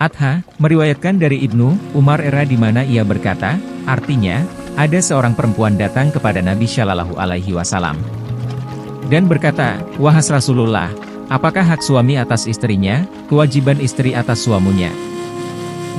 Adha, meriwayatkan dari Ibnu Umar era di mana ia berkata, artinya, ada seorang perempuan datang kepada Nabi Shallallahu Alaihi Wasallam dan berkata, wahai Rasulullah, apakah hak suami atas istrinya, kewajiban istri atas suaminya?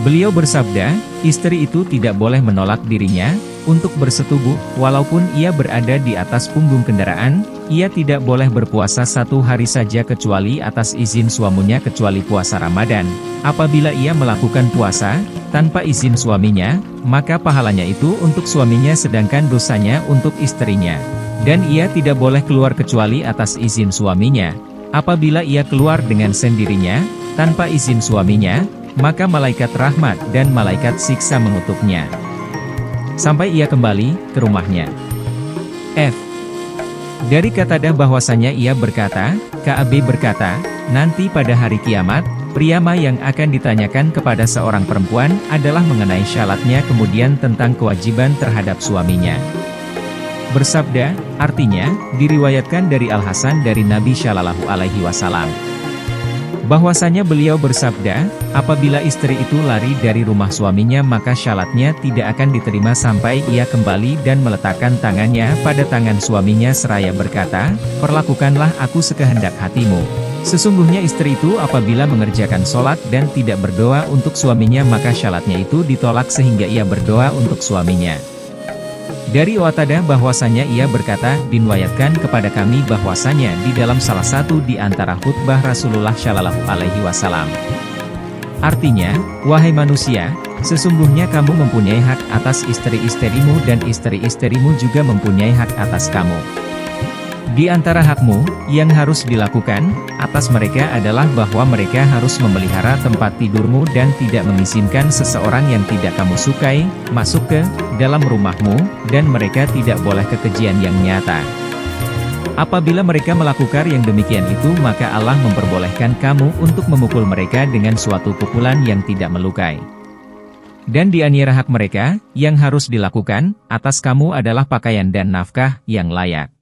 Beliau bersabda, istri itu tidak boleh menolak dirinya untuk bersetubuh, walaupun ia berada di atas punggung kendaraan. Ia tidak boleh berpuasa 1 hari saja kecuali atas izin suaminya kecuali puasa Ramadan. Apabila ia melakukan puasa tanpa izin suaminya, maka pahalanya itu untuk suaminya sedangkan dosanya untuk istrinya. Dan ia tidak boleh keluar kecuali atas izin suaminya. Apabila ia keluar dengan sendirinya, tanpa izin suaminya, maka malaikat rahmat dan malaikat siksa mengutuknya sampai ia kembali ke rumahnya. Dari Qatadah bahwasanya ia berkata, Ka'ab berkata, nanti pada hari kiamat, pria yang akan ditanyakan kepada seorang perempuan adalah mengenai syaratnya kemudian tentang kewajiban terhadap suaminya. Bersabda, artinya, diriwayatkan dari Al-Hasan dari Nabi Shallallahu Alaihi Wasallam bahwasanya beliau bersabda, apabila istri itu lari dari rumah suaminya maka syaratnya tidak akan diterima sampai ia kembali dan meletakkan tangannya pada tangan suaminya seraya berkata, perlakukanlah aku sekehendak hatimu. Sesungguhnya istri itu apabila mengerjakan sholat dan tidak berdoa untuk suaminya maka syaratnya itu ditolak sehingga ia berdoa untuk suaminya. Dari Qatadah bahwasanya ia berkata, dinwayatkan kepada kami bahwasanya di dalam salah satu di antara khutbah Rasulullah Shallallahu Alaihi Wasallam. Artinya, wahai manusia, sesungguhnya kamu mempunyai hak atas istri-istrimu dan istri-istrimu juga mempunyai hak atas kamu. Di antara hakmu, yang harus dilakukan, atas mereka adalah bahwa mereka harus memelihara tempat tidurmu dan tidak mengizinkan seseorang yang tidak kamu sukai, masuk ke dalam rumahmu, dan mereka tidak boleh kekejian yang nyata. Apabila mereka melakukan yang demikian itu maka Allah memperbolehkan kamu untuk memukul mereka dengan suatu pukulan yang tidak melukai. Dan di antara hak mereka, yang harus dilakukan, atas kamu adalah pakaian dan nafkah yang layak.